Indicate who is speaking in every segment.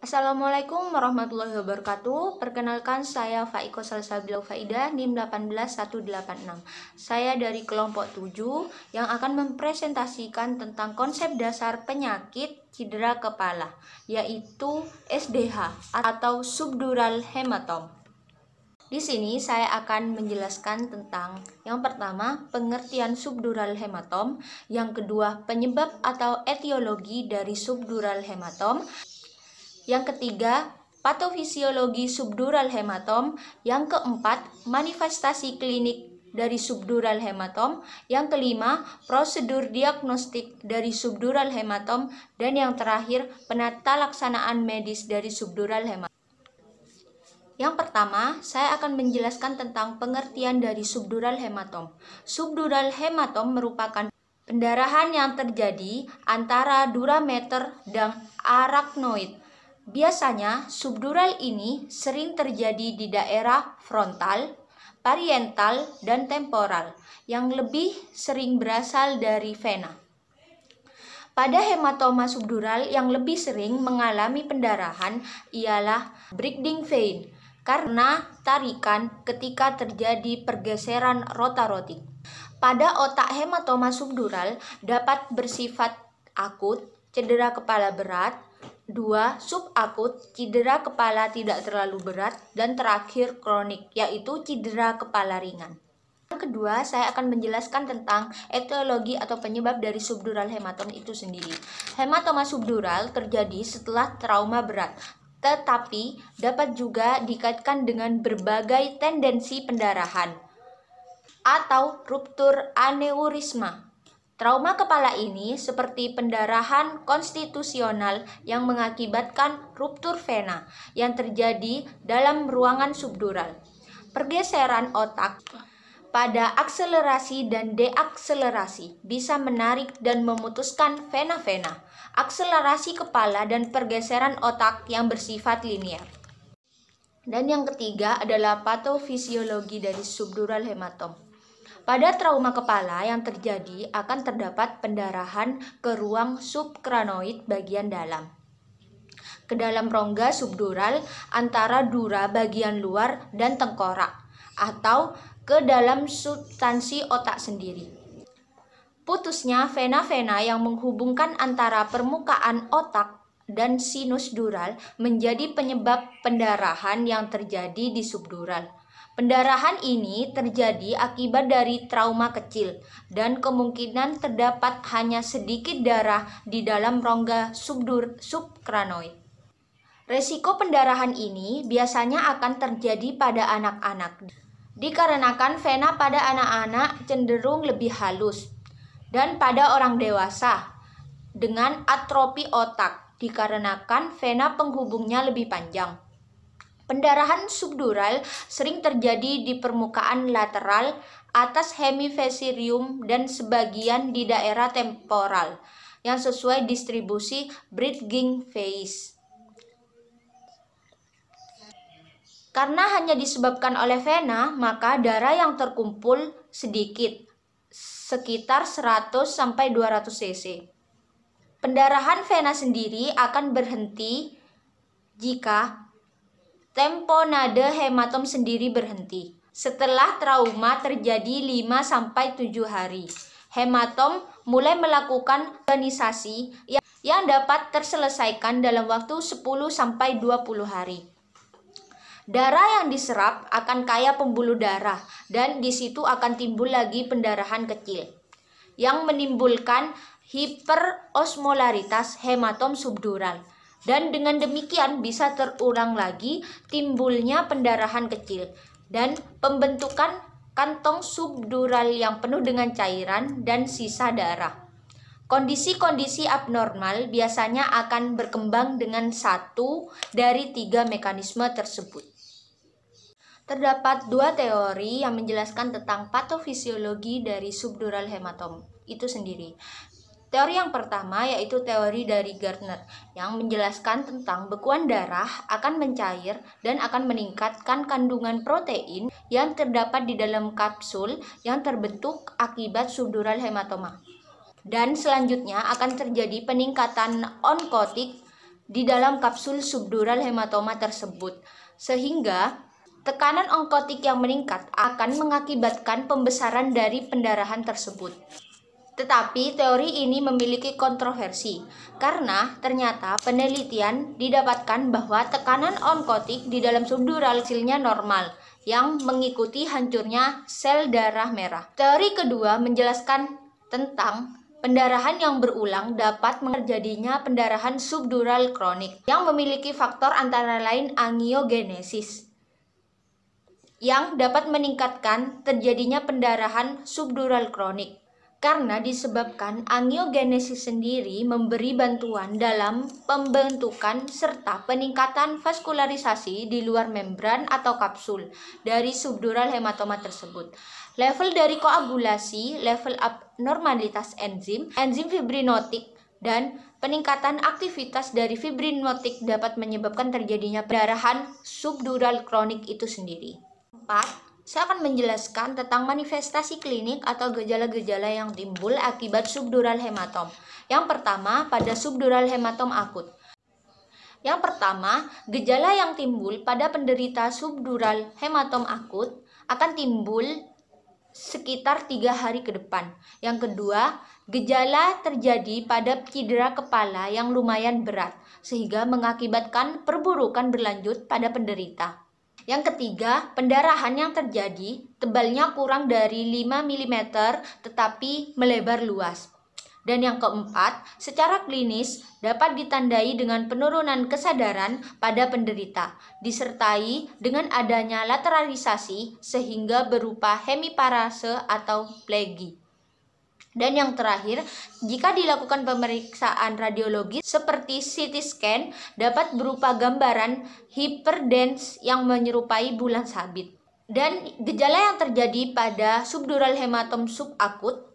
Speaker 1: Assalamualaikum warahmatullahi wabarakatuh. Perkenalkan saya Faiko Salsabil Faida NIM 18186. Saya dari kelompok 7 yang akan mempresentasikan tentang konsep dasar penyakit cedera kepala, yaitu SDH atau subdural hematom. Di sini saya akan menjelaskan tentang yang pertama, pengertian subdural hematom, yang kedua, penyebab atau etiologi dari subdural hematom, yang ketiga, patofisiologi subdural hematom, yang keempat, manifestasi klinik dari subdural hematom, yang kelima, prosedur diagnostik dari subdural hematom, dan yang terakhir, penata laksanaan medis dari subdural hematom. Yang pertama, saya akan menjelaskan tentang pengertian dari subdural hematom. Subdural hematom merupakan pendarahan yang terjadi antara durameter dan arachnoid. Biasanya, subdural ini sering terjadi di daerah frontal, parietal, dan temporal, yang lebih sering berasal dari vena. Pada hematoma subdural yang lebih sering mengalami pendarahan ialah breathing vein, karena tarikan ketika terjadi pergeseran rotarotik. Pada otak hematoma subdural dapat bersifat akut, cedera kepala berat, 2. Subakut, cedera kepala tidak terlalu berat, dan terakhir kronik, yaitu cedera kepala ringan. Yang kedua, saya akan menjelaskan tentang etiologi atau penyebab dari subdural hematom itu sendiri. Hematoma subdural terjadi setelah trauma berat, tetapi dapat juga dikaitkan dengan berbagai tendensi pendarahan atau ruptur aneurisma. Trauma kepala ini seperti pendarahan konstitusional yang mengakibatkan ruptur vena yang terjadi dalam ruangan subdural. Pergeseran otak pada akselerasi dan deakselerasi bisa menarik dan memutuskan vena-vena, akselerasi kepala dan pergeseran otak yang bersifat linear. Dan yang ketiga adalah patofisiologi dari subdural hematom. Pada trauma kepala yang terjadi akan terdapat pendarahan ke ruang subkranoid bagian dalam, ke dalam rongga subdural antara dura bagian luar dan tengkorak, atau ke dalam substansi otak sendiri. Putusnya vena-vena yang menghubungkan antara permukaan otak dan sinus dural menjadi penyebab pendarahan yang terjadi di subdural. Pendarahan ini terjadi akibat dari trauma kecil dan kemungkinan terdapat hanya sedikit darah di dalam rongga subkranoid. Resiko pendarahan ini biasanya akan terjadi pada anak-anak dikarenakan vena pada anak-anak cenderung lebih halus, dan pada orang dewasa dengan atrofi otak dikarenakan vena penghubungnya lebih panjang. Pendarahan subdural sering terjadi di permukaan lateral, atas hemisferium, dan sebagian di daerah temporal yang sesuai distribusi breathing phase. Karena hanya disebabkan oleh vena, maka darah yang terkumpul sedikit, sekitar 100-200 cc. Pendarahan vena sendiri akan berhenti jika tamponade hematom sendiri berhenti. Setelah trauma terjadi 5-7 hari, hematom mulai melakukan organisasi yang dapat terselesaikan dalam waktu 10-20 hari. Darah yang diserap akan kaya pembuluh darah, dan di situ akan timbul lagi pendarahan kecil yang menimbulkan hiperosmolaritas hematom subdural. Dan dengan demikian bisa terulang lagi timbulnya pendarahan kecil dan pembentukan kantong subdural yang penuh dengan cairan dan sisa darah. Kondisi-kondisi abnormal biasanya akan berkembang dengan 1 dari 3 mekanisme tersebut. Terdapat 2 teori yang menjelaskan tentang patofisiologi dari subdural hematom itu sendiri. Teori yang pertama yaitu teori dari Gardner yang menjelaskan tentang bekuan darah akan mencair dan akan meningkatkan kandungan protein yang terdapat di dalam kapsul yang terbentuk akibat subdural hematoma. Dan selanjutnya akan terjadi peningkatan onkotik di dalam kapsul subdural hematoma tersebut, sehingga tekanan onkotik yang meningkat akan mengakibatkan pembesaran dari pendarahan tersebut. Tetapi teori ini memiliki kontroversi karena ternyata penelitian didapatkan bahwa tekanan onkotik di dalam subdural hasilnya normal yang mengikuti hancurnya sel darah merah. Teori kedua menjelaskan tentang pendarahan yang berulang dapat terjadinya pendarahan subdural kronik yang memiliki faktor antara lain angiogenesis yang dapat meningkatkan terjadinya pendarahan subdural kronik. Karena disebabkan angiogenesis sendiri memberi bantuan dalam pembentukan serta peningkatan vaskularisasi di luar membran atau kapsul dari subdural hematoma tersebut. Level dari koagulasi, level abnormalitas enzim fibrinotik, dan peningkatan aktivitas dari fibrinotik dapat menyebabkan terjadinya pendarahan subdural kronik itu sendiri. 4. Saya akan menjelaskan tentang manifestasi klinik atau gejala-gejala yang timbul akibat subdural hematom. Yang pertama, pada subdural hematom akut. Yang pertama, gejala yang timbul pada penderita subdural hematom akut akan timbul sekitar 3 hari ke depan. Yang kedua, gejala terjadi pada cedera kepala yang lumayan berat, sehingga mengakibatkan perburukan berlanjut pada penderita. Yang ketiga, pendarahan yang terjadi tebalnya kurang dari 5 mm tetapi melebar luas. Dan yang keempat, secara klinis dapat ditandai dengan penurunan kesadaran pada penderita, disertai dengan adanya lateralisasi sehingga berupa hemiparase atau plegi. Dan yang terakhir, jika dilakukan pemeriksaan radiologis seperti CT scan dapat berupa gambaran hyperdense yang menyerupai bulan sabit. Dan gejala yang terjadi pada subdural hematom subakut,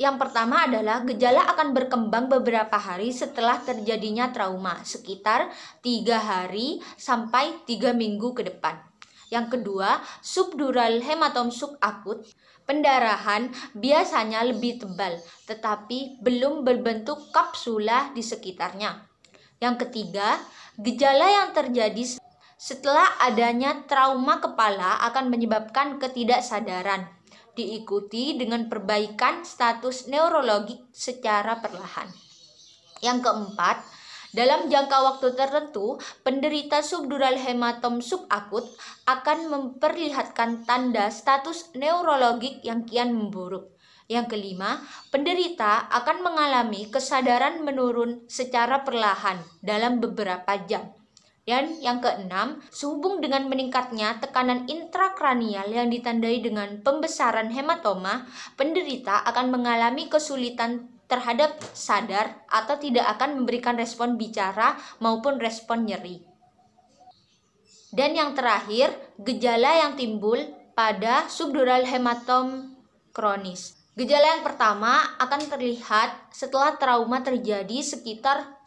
Speaker 1: yang pertama adalah gejala akan berkembang beberapa hari setelah terjadinya trauma, sekitar 3 hari sampai 3 minggu ke depan. Yang kedua, subdural hematom subakut, pendarahan biasanya lebih tebal, tetapi belum berbentuk kapsula di sekitarnya. Yang ketiga, gejala yang terjadi setelah adanya trauma kepala akan menyebabkan ketidaksadaran, diikuti dengan perbaikan status neurologik secara perlahan. Yang keempat, dalam jangka waktu tertentu, penderita subdural hematom subakut akan memperlihatkan tanda status neurologik yang kian memburuk. Yang kelima, penderita akan mengalami kesadaran menurun secara perlahan dalam beberapa jam. Dan yang keenam, sehubung dengan meningkatnya tekanan intrakranial yang ditandai dengan pembesaran hematoma, penderita akan mengalami kesulitan terhadap sadar atau tidak akan memberikan respon bicara maupun respon nyeri. Dan yang terakhir, gejala yang timbul pada subdural hematom kronis. Gejala yang pertama akan terlihat setelah trauma terjadi sekitar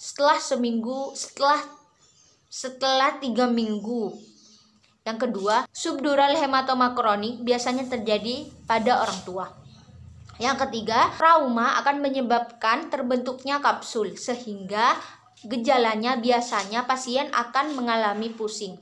Speaker 1: setelah 3 minggu. Yang kedua, subdural hematoma kronik biasanya terjadi pada orang tua. Yang ketiga, trauma akan menyebabkan terbentuknya kapsul, sehingga gejalanya biasanya pasien akan mengalami pusing.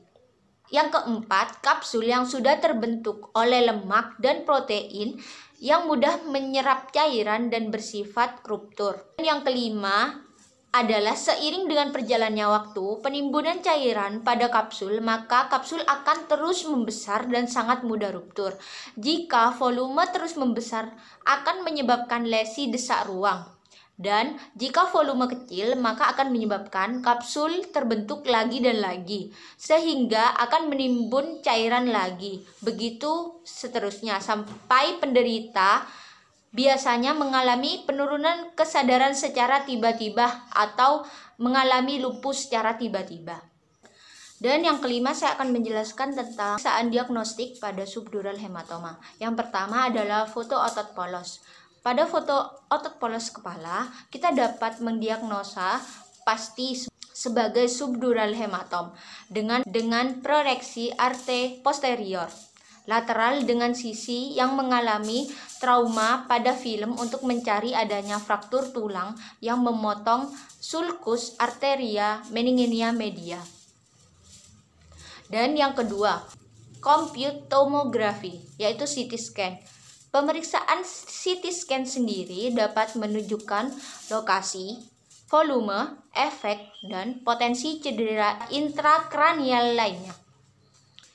Speaker 1: Yang keempat, kapsul yang sudah terbentuk oleh lemak dan protein yang mudah menyerap cairan dan bersifat ruptur. Yang kelima adalah seiring dengan perjalannya waktu, penimbunan cairan pada kapsul, maka kapsul akan terus membesar dan sangat mudah ruptur. Jika volume terus membesar, akan menyebabkan lesi desak ruang. Dan jika volume kecil, maka akan menyebabkan kapsul terbentuk lagi dan lagi, sehingga akan menimbun cairan lagi. Begitu seterusnya, sampai penderita biasanya mengalami penurunan kesadaran secara tiba-tiba atau mengalami lupus secara tiba-tiba. Dan yang kelima, saya akan menjelaskan tentang pemeriksaan diagnostik pada subdural hematoma. Yang pertama adalah foto otot polos. Pada foto otot polos kepala, kita dapat mendiagnosa pasti sebagai subdural hematom dengan proreksi arte posterior. lateral dengan sisi yang mengalami trauma pada film untuk mencari adanya fraktur tulang yang memotong sulcus arteria meninginia media. Dan yang kedua, compute tomography, yaitu CT scan. Pemeriksaan CT scan sendiri dapat menunjukkan lokasi, volume, efek, dan potensi cedera intrakranial lainnya.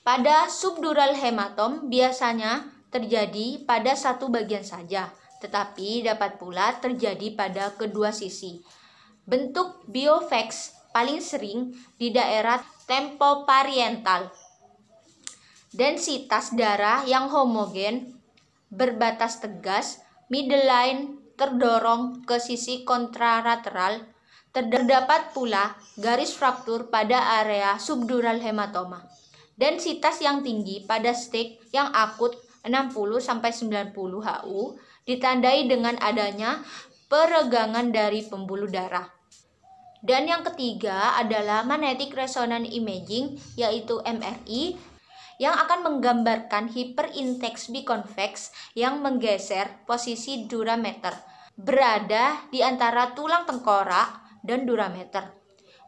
Speaker 1: Pada subdural hematom biasanya terjadi pada satu bagian saja, tetapi dapat pula terjadi pada kedua sisi. Bentuk biofax paling sering di daerah tempopariental. Densitas darah yang homogen, berbatas tegas, middle line terdorong ke sisi kontralateral. Terdapat pula garis fraktur pada area subdural hematoma. Densitas yang tinggi pada stage yang akut 60-90 HU ditandai dengan adanya peregangan dari pembuluh darah. Dan yang ketiga adalah magnetic resonance imaging, yaitu MRI, yang akan menggambarkan hyperindex biconvex yang menggeser posisi durameter berada di antara tulang tengkorak dan durameter.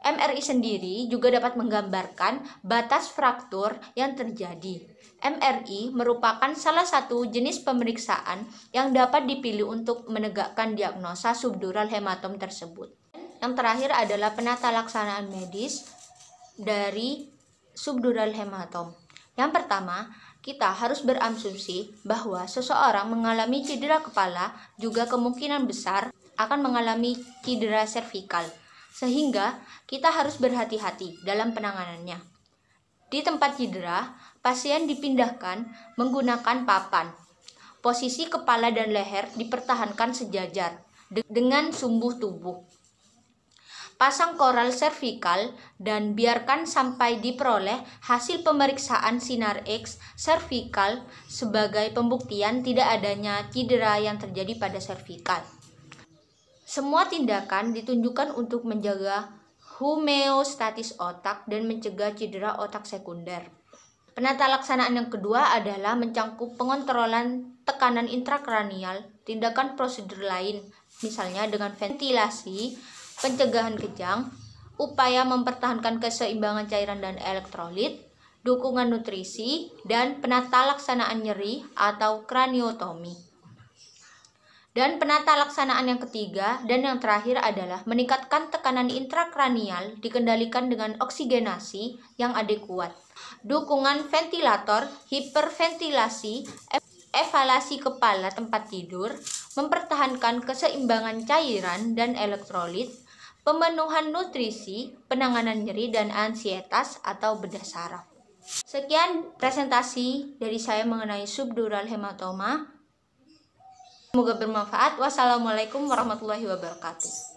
Speaker 1: MRI sendiri juga dapat menggambarkan batas fraktur yang terjadi. MRI merupakan salah satu jenis pemeriksaan yang dapat dipilih untuk menegakkan diagnosa subdural hematom tersebut. Yang terakhir adalah penata laksanaan medis dari subdural hematom. Yang pertama, kita harus berasumsi bahwa seseorang mengalami cedera kepala juga kemungkinan besar akan mengalami cedera servikal, sehingga kita harus berhati-hati dalam penanganannya. Di tempat cedera, pasien dipindahkan menggunakan papan. Posisi kepala dan leher dipertahankan sejajar dengan sumbu tubuh. Pasang koral servikal dan biarkan sampai diperoleh hasil pemeriksaan sinar X servikal sebagai pembuktian tidak adanya cedera yang terjadi pada servikal. Semua tindakan ditunjukkan untuk menjaga homeostatis otak dan mencegah cedera otak sekunder. Penata laksanaan yang kedua adalah mencangkup pengontrolan tekanan intrakranial, tindakan prosedur lain, misalnya dengan ventilasi, pencegahan kejang, upaya mempertahankan keseimbangan cairan dan elektrolit, dukungan nutrisi, dan penata laksanaan nyeri atau kraniotomi. Dan penata laksanaan yang ketiga dan yang terakhir adalah meningkatkan tekanan intrakranial dikendalikan dengan oksigenasi yang adekuat, dukungan ventilator, hiperventilasi, evaluasi kepala tempat tidur, mempertahankan keseimbangan cairan dan elektrolit, pemenuhan nutrisi, penanganan nyeri dan ansietas atau bedah saraf. Sekian presentasi dari saya mengenai subdural hematoma. Semoga bermanfaat. Wassalamualaikum warahmatullahi wabarakatuh.